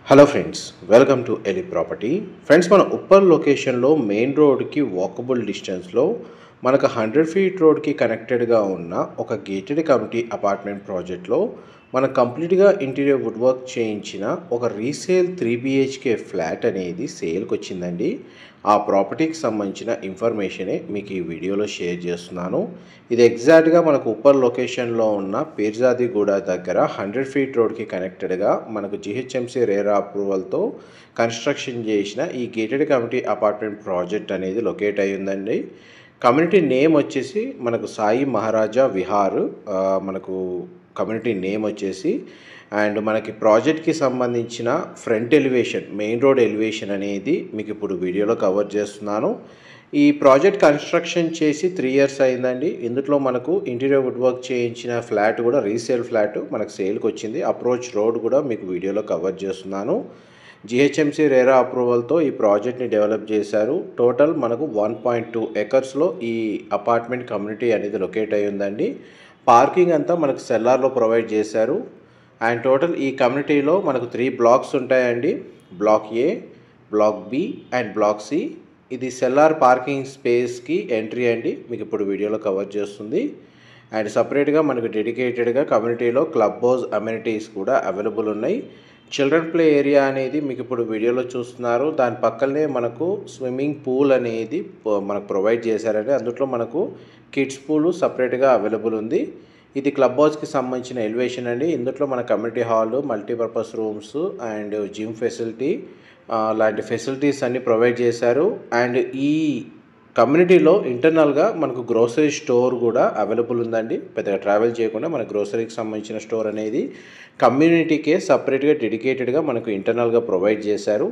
Hello friends, welcome to Eli property. Friends, మన ఉప్పల్ లొకేషన్లో main రోడ్కి వాకబుల్ డిస్టెన్స్లో మనకు 100 ఫీట్ రోడ్కి కనెక్టెడ్గా ఉన్న ఒక గేటెడ్ కమ్యూనిటీ అపార్ట్మెంట్ ప్రాజెక్ట్లో మనకు కంప్లీట్గా ఇంటీరియర్ వుడ్ వర్క్ చేయించిన ఒక రీసేల్ 3 BHK ఫ్లాట్ అనేది సేల్కి వచ్చిందండి. ఆ ప్రాపర్టీకి సంబంధించిన ఇన్ఫర్మేషనే మీకు ఈ వీడియోలో షేర్ చేస్తున్నాను. ఇది ఎగ్జాక్ట్గా మనకు ఉప్పల్ లొకేషన్లో ఉన్న పీర్జాదిగూడ దగ్గర 100 ఫీట్ రోడ్కి కనెక్టెడ్గా మనకు GHMC రేరా అప్రూవల్తో కన్స్ట్రక్షన్ చేసిన ఈ గేటెడ్ కమ్యూనిటీ అపార్ట్మెంట్ ప్రాజెక్ట్ అనేది లొకేట్ అయి ఉందండి. కమ్యూనిటీ నేమ్ వచ్చేసి మనకు సాయి మహారాజా విహార్, మనకు కమ్యూనిటీ నేమ్ వచ్చేసి. అండ్ మనకి ప్రాజెక్ట్కి సంబంధించిన front elevation, main road elevation అనేది మీకు ఇప్పుడు వీడియోలో కవర్ చేస్తున్నాను. ఈ ప్రాజెక్ట్ కన్స్ట్రక్షన్ చేసి 3 years అయిందండి. ఇందులో మనకు ఇంటీరియర్ వుడ్ వర్క్ చేయించిన ఫ్లాట్ కూడా రీసేల్ ఫ్లాట్ మనకు సేల్కి వచ్చింది. అప్రోచ్ రోడ్ కూడా మీకు వీడియోలో కవర్ చేస్తున్నాను. GHMC రేరా అప్రూవల్తో ఈ ప్రాజెక్ట్ని డెవలప్ చేశారు. టోటల్ మనకు 1.2 acresలో ఈ అపార్ట్మెంట్ కమ్యూనిటీ అనేది లొకేట్ అయి ఉందండి. పార్కింగ్ అంతా మనకు సెల్లార్లో ప్రొవైడ్ చేశారు. అండ్ టోటల్ ఈ కమ్యూనిటీలో మనకు 3 blocks ఉంటాయండి. Block A, block B and block C. ఇది సెల్లార్ పార్కింగ్ స్పేస్కి ఎంట్రీ అండి, మీకు ఇప్పుడు వీడియోలో కవర్ చేస్తుంది. అండ్ సపరేట్గా మనకు డెడికేటెడ్గా కమ్యూనిటీలో క్లబ్ హౌస్ అమ్యూనిటీస్ కూడా అవైలబుల్ ఉన్నాయి. చిల్డ్రన్ ప్లే ఏరియా అనేది మీకు ఇప్పుడు వీడియోలో చూస్తున్నారు. దాని పక్కనే మనకు స్విమ్మింగ్ పూల్ అనేది మనకు ప్రొవైడ్ చేశారండి. అందులో మనకు కిడ్స్ పూల్ సపరేట్గా అవైలబుల్ ఉంది. ఇది క్లబ్ హౌస్కి సంబంధించిన ఎలివేషన్ అండి. ఇందులో మన community hall, multipurpose rooms and gym facility లాంటి ఫెసిలిటీస్ అన్ని ప్రొవైడ్ చేశారు. అండ్ ఈ కమ్యూనిటీలో ఇంటర్నల్గా మనకు గ్రోసరీ స్టోర్ కూడా అవైలబుల్ ఉందండి. పెద్దగా ట్రావెల్ చేయకుండా మన గ్రోసరీకి సంబంధించిన స్టోర్ అనేది కమ్యూనిటీకే సపరేట్గా డెడికేటెడ్గా మనకు ఇంటర్నల్గా ప్రొవైడ్ చేశారు.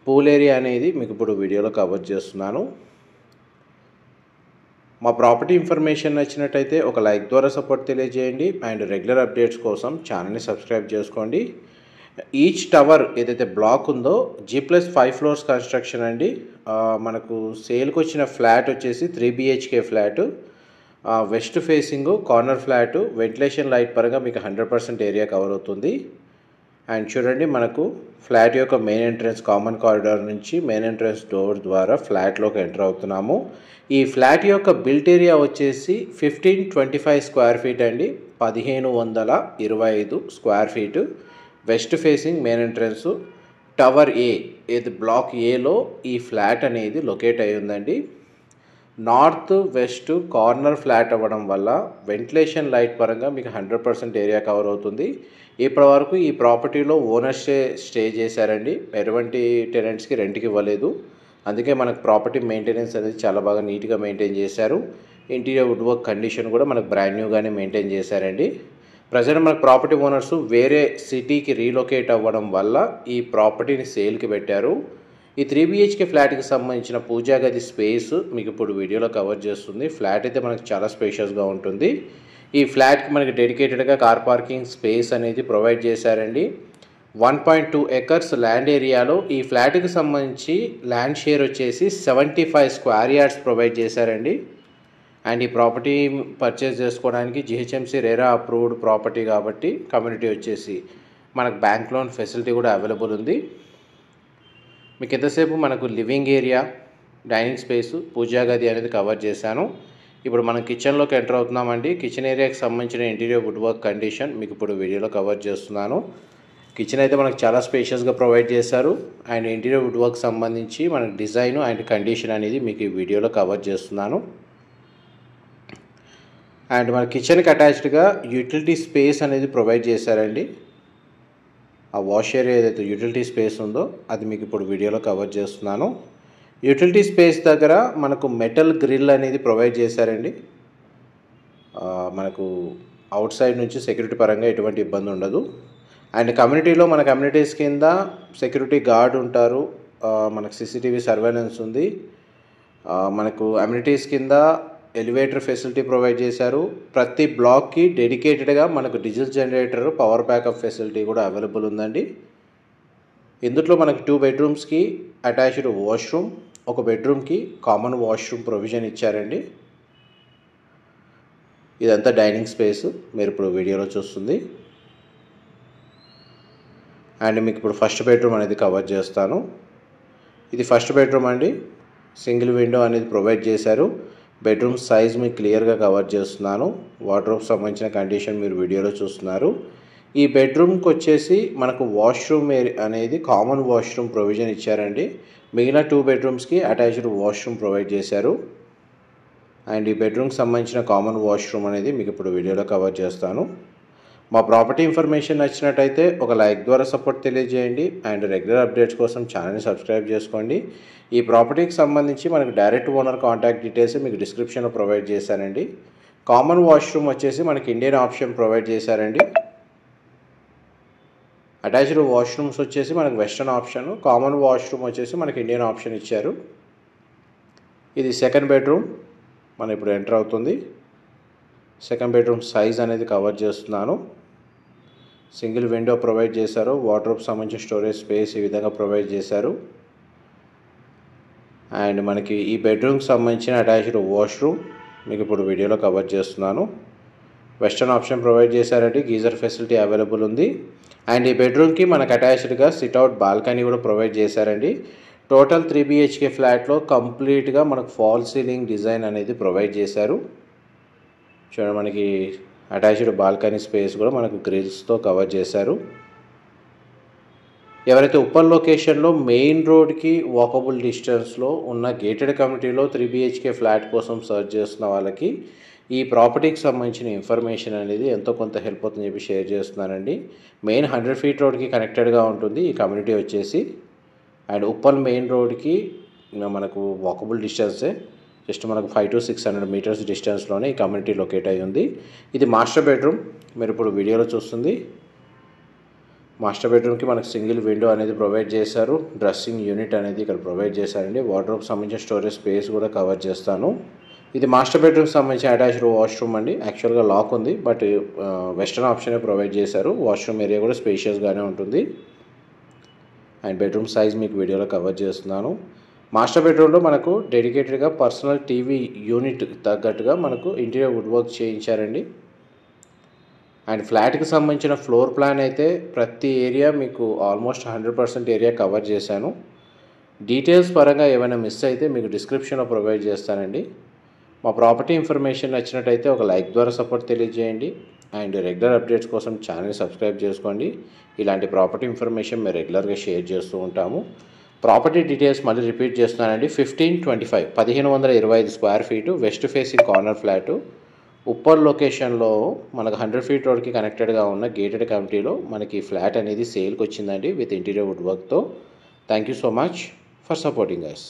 పూల్ ఏరియా అనేది మీకు ఇప్పుడు వీడియోలో కవర్ చేస్తున్నాను. మా ప్రాపర్టీ ఇన్ఫర్మేషన్ నచ్చినట్టయితే ఒక లైక్ ద్వారా సపోర్ట్ తెలియజేయండి. అండ్ రెగ్యులర్ అప్డేట్స్ కోసం ఛానల్ని సబ్స్క్రైబ్ చేసుకోండి. ఈచ్ టవర్ ఏదైతే బ్లాక్ ఉందో G+5 floors కన్స్ట్రక్షన్ అండి. మనకు సేల్కి వచ్చిన ఫ్లాట్ వచ్చేసి 3 BHK flat, west facing corner flat. Ventilation light పరంగా మీకు 100% ఏరియా కవర్ అవుతుంది. అండ్ చూడండి, మనకు ఫ్లాట్ యొక్క మెయిన్ ఎంట్రన్స్ కామన్ కారిడార్ నుంచి మెయిన్ ఎంట్రన్స్ డోర్ ద్వారా ఫ్లాట్లోకి ఎంటర్ అవుతున్నాము. ఈ ఫ్లాట్ యొక్క బిల్ట్ ఏరియా వచ్చేసి 1525 స్క్వేర్ ఫీట్ అండి, 1525 square feet. West facing main entrance tower A, ఇది బ్లాక్ ఏలో ఈ ఫ్లాట్ అనేది లొకేట్ అయి ఉందండి. నార్త్ వెస్ట్ కార్నర్ ఫ్లాట్ అవ్వడం వల్ల వెంటిలేషన్ లైట్ పరంగా మీకు 100% ఏరియా కవర్ అవుతుంది. ఇప్పటి వరకు ఈ ప్రాపర్టీలో ఓనర్ స్టే చేశారండి. ఎటువంటి టెనెంట్స్కి రెంట్కి ఇవ్వలేదు. అందుకే మనకు ప్రాపర్టీ మెయింటెనెన్స్ అనేది చాలా బాగా నీట్గా మెయింటైన్ చేశారు. ఇంటీరియర్ వుడ్ వర్క్ కండిషన్ కూడా మనకు బ్రాండ్ న్యూగానే మెయింటైన్ చేశారండి. ప్రజెంట్ మనకు ప్రాపర్టీ ఓనర్స్ వేరే సిటీకి రీలొకేట్ అవ్వడం వల్ల ఈ ప్రాపర్టీని సేల్కి పెట్టారు. ఈ 3 BHK ఫ్లాట్కి సంబంధించిన పూజా గది స్పేస్ మీకు ఇప్పుడు వీడియోలో కవర్ చేస్తుంది. ఫ్లాట్ అయితే మనకు చాలా స్పేషియస్గా ఉంటుంది. ఈ ఫ్లాట్కి మనకి డెడికేటెడ్గా కార్ పార్కింగ్ స్పేస్ అనేది ప్రొవైడ్ చేశారండి. 1.2 acres ల్యాండ్ ఏరియాలో ఈ ఫ్లాట్కి సంబంధించి ల్యాండ్ షేర్ వచ్చేసి 75 స్క్వేర్ యార్డ్స్ ప్రొవైడ్ చేశారండి. అండ్ ఈ ప్రాపర్టీ పర్చేస్ చేసుకోవడానికి GHMC రేరా అప్రూవ్డ్ ప్రాపర్టీ కాబట్టి కమ్యూనిటీ వచ్చేసి మనకు బ్యాంక్ లోన్ ఫెసిలిటీ కూడా అవైలబుల్ ఉంది. మీకు ఎంతసేపు మనకు లివింగ్ ఏరియా, డైనింగ్ స్పేస్, పూజా గది అనేది కవర్ చేశాను. ఇప్పుడు మనం కిచెన్లోకి ఎంటర్ అవుతున్నామండి. కిచెన్ ఏరియాకి సంబంధించిన ఇంటీరియర్ వుడ్ వర్క్ కండిషన్ మీకు ఇప్పుడు వీడియోలో కవర్ చేస్తున్నాను. కిచెన్ అయితే మనకు చాలా స్పేషియస్గా ప్రొవైడ్ చేశారు. అండ్ ఇంటీరియర్ వుడ్ వర్క్ సంబంధించి మనకు డిజైన్ అండ్ కండిషన్ అనేది మీకు ఈ వీడియోలో కవర్ చేస్తున్నాను. అండ్ మన కిచెన్కి అటాచ్డ్గా యూటిలిటీ స్పేస్ అనేది ప్రొవైడ్ చేశారండి. ఆ వాష్ ఏరియా ఏదైతే యూటిలిటీ స్పేస్ ఉందో అది మీకు ఇప్పుడు వీడియోలో కవర్ చేస్తున్నాను. యూటిలిటీ స్పేస్ దగ్గర మనకు మెటల్ గ్రిల్ అనేది ప్రొవైడ్ చేశారండి. మనకు అవుట్ సైడ్ నుంచి సెక్యూరిటీ పరంగా ఎటువంటి ఇబ్బంది ఉండదు. అండ్ కమ్యూనిటీలో మన కమ్యూనిటీస్ కింద సెక్యూరిటీ గార్డ్ ఉంటారు. మనకు CCTV సర్వేలెన్స్ ఉంది. మనకు అమ్యూనిటీస్ కింద ఎలివేటర్ ఫెసిలిటీ ప్రొవైడ్ చేశారు. ప్రతి బ్లాక్కి డెడికేటెడ్గా మనకు diesel generator, power backup facility కూడా అవైలబుల్ ఉందండి. ఇందులో మనకు 2 bedrooms అటాచ్డ్ వాష్రూమ్, ఒక బెడ్రూమ్కి కామన్ వాష్రూమ్ ప్రొవిజన్ ఇచ్చారండి. ఇదంతా డైనింగ్ స్పేస్ మీరు ఇప్పుడు వీడియోలో చూస్తుంది. అండ్ మీకు ఇప్పుడు ఫస్ట్ బెడ్రూమ్ అనేది కవర్ చేస్తాను. ఇది ఫస్ట్ బెడ్రూమ్ అండి. సింగిల్ విండో అనేది ప్రొవైడ్ చేశారు. బెడ్రూమ్ సైజ్ మీకు క్లియర్గా కవర్ చేస్తున్నాను. వార్డ్రోబ్ సంబంధించిన కండిషన్ మీరు వీడియోలో చూస్తున్నారు. ఈ బెడ్రూమ్కి వచ్చేసి మనకు వాష్రూమ్ అనేది కామన్ వాష్రూమ్ ప్రొవిజన్ ఇచ్చారండి. మిగిలిన 2 బెడ్రూమ్స్కి అటాచ్డ్ వాష్రూమ్ ప్రొవైడ్ చేశారు. అండ్ ఈ బెడ్రూమ్కి సంబంధించిన కామన్ వాష్రూమ్ అనేది మీకు ఇప్పుడు వీడియోలో కవర్ చేస్తాను. మా ప్రాపర్టీ ఇన్ఫర్మేషన్ నచ్చినట్టయితే ఒక లైక్ ద్వారా సపోర్ట్ తెలియజేయండి. అండ్ రెగ్యులర్ అప్డేట్స్ కోసం ఛానల్ని సబ్స్క్రైబ్ చేసుకోండి. ఈ ప్రాపర్టీకి సంబంధించి మనకు డైరెక్ట్ ఓనర్ కాంటాక్ట్ డీటెయిల్స్ మీకు డిస్క్రిప్షన్లో ప్రొవైడ్ చేశానండి. కామన్ వాష్రూమ్ వచ్చేసి మనకి ఇండియన్ ఆప్షన్ ప్రొవైడ్ చేశారండి. అటాచ్డ్ వాష్రూమ్స్ వచ్చేసి మనకు వెస్టర్న్ ఆప్షన్, కామన్ వాష్రూమ్ వచ్చేసి మనకి ఇండియన్ ఆప్షన్ ఇచ్చారు. ఇది సెకండ్ బెడ్రూమ్ మనం ఇప్పుడు ఎంటర్ అవుతుంది. సెకండ్ బెడ్రూమ్ సైజ్ అనేది కవర్ చేస్తున్నాను. సింగిల్ విండో ప్రొవైడ్ చేశారు. వార్డ్రోబ్ సంబంధించిన స్టోరేజ్ స్పేస్ ఈ విధంగా ప్రొవైడ్ చేశారు. అండ్ మనకి ఈ బెడ్రూమ్కి సంబంధించిన అటాచ్డ్ వాష్రూమ్ మీకు ఇప్పుడు వీడియోలో కవర్ చేస్తున్నాను. వెస్టర్న్ ఆప్షన్ ప్రొవైడ్ చేశారండి. గీజర్ ఫెసిలిటీ అవైలబుల్ ఉంది. అండ్ ఈ బెడ్రూమ్కి మనకు అటాచ్డ్గా సిట్అవుట్ బాల్కనీ కూడా ప్రొవైడ్ చేశారండి. టోటల్ 3 BHK ఫ్లాట్లో కంప్లీట్గా మనకు ఫాల్ సీలింగ్ డిజైన్ అనేది ప్రొవైడ్ చేశారు. చూడండి, మనకి అటాచ్డ్ బాల్కనీ స్పేస్ కూడా మనకు గ్రిల్స్తో కవర్ చేశారు. ఎవరైతే ఉప్పల్ లొకేషన్లో మెయిన్ రోడ్కి వాకబుల్ డిస్టెన్స్లో ఉన్న గేటెడ్ కమ్యూనిటీలో 3 BHK ఫ్లాట్ కోసం సర్చ్ చేస్తున్న వాళ్ళకి ఈ ప్రాపర్టీకి సంబంధించిన ఇన్ఫర్మేషన్ అనేది ఎంతో కొంత హెల్ప్ అవుతుందని చెప్పి షేర్ చేస్తున్నానండి. మెయిన్ 100 feet రోడ్కి కనెక్టెడ్గా ఉంటుంది ఈ కమ్యూనిటీ వచ్చేసి. అండ్ ఉప్పల్ మెయిన్ రోడ్కి మనకు వాకబుల్ డిస్టెన్సే, జస్ట్ మనకు 500 to 600 meters డిస్టెన్స్లోనే ఈ కమ్యూనిటీ లొకేట్ అయి ఉంది. ఇది మాస్టర్ బెడ్రూమ్ మీరు ఇప్పుడు వీడియోలో చూస్తుంది. మాస్టర్ బెడ్రూమ్కి మనకు సింగిల్ విండో అనేది ప్రొవైడ్ చేశారు. డ్రెస్సింగ్ యూనిట్ అనేది ఇక్కడ ప్రొవైడ్ చేశారండి. వార్డ్రోబ్ సంబంధించిన స్టోరేజ్ స్పేస్ కూడా కవర్ చేస్తాను. ఇది మాస్టర్ బెడ్రూమ్కి సంబంధించిన అటాచ్డ్ వాష్రూమ్ అండి. యాక్చువల్గా లాక్ ఉంది, బట్ వెస్టర్న్ ఆప్షనే ప్రొవైడ్ చేశారు. వాష్రూమ్ ఏరియా కూడా స్పేషియస్గానే ఉంటుంది. అండ్ బెడ్రూమ్ సైజ్ మీకు వీడియోలో కవర్ చేస్తున్నాను. మాస్టర్ బెడ్రూమ్లో మనకు డెడికేటెడ్గా పర్సనల్ టీవీ యూనిట్ తగ్గట్టుగా మనకు ఇంటీరియర్ వుడ్ వర్క్ చేయించారండి. అండ్ ఫ్లాట్కి సంబంధించిన ఫ్లోర్ ప్లాన్ అయితే ప్రతి ఏరియా మీకు ఆల్మోస్ట్ 100% ఏరియా కవర్ చేశాను. డీటెయిల్స్ పరంగా ఏమైనా మిస్ అయితే మీకు డిస్క్రిప్షన్లో ప్రొవైడ్ చేస్తానండి. మా ప్రాపర్టీ ఇన్ఫర్మేషన్ నచ్చినట్టయితే ఒక లైక్ ద్వారా సపోర్ట్ తెలియజేయండి. అండ్ రెగ్యులర్ అప్డేట్స్ కోసం ఛానల్ సబ్స్క్రైబ్ చేసుకోండి. ఇలాంటి ప్రాపర్టీ ఇన్ఫర్మేషన్ మేము రెగ్యులర్గా షేర్ చేస్తూ ఉంటాము. ప్రాపర్టీ డీటెయిల్స్ మళ్ళీ రిపీట్ చేస్తున్నానండి. 1525 square feet west facing corner flat Uppal లొకేషన్లో మనకు 100 feet రోడ్కి కనెక్టెడ్గా ఉన్న గేటెడ్ కమ్యూనిటీలో మనకి ఫ్లాట్ అనేది సేల్కి వచ్చిందండి విత్ ఇంటీరియర్ వుడ్ వర్క్తో. Thank you so much for supporting us.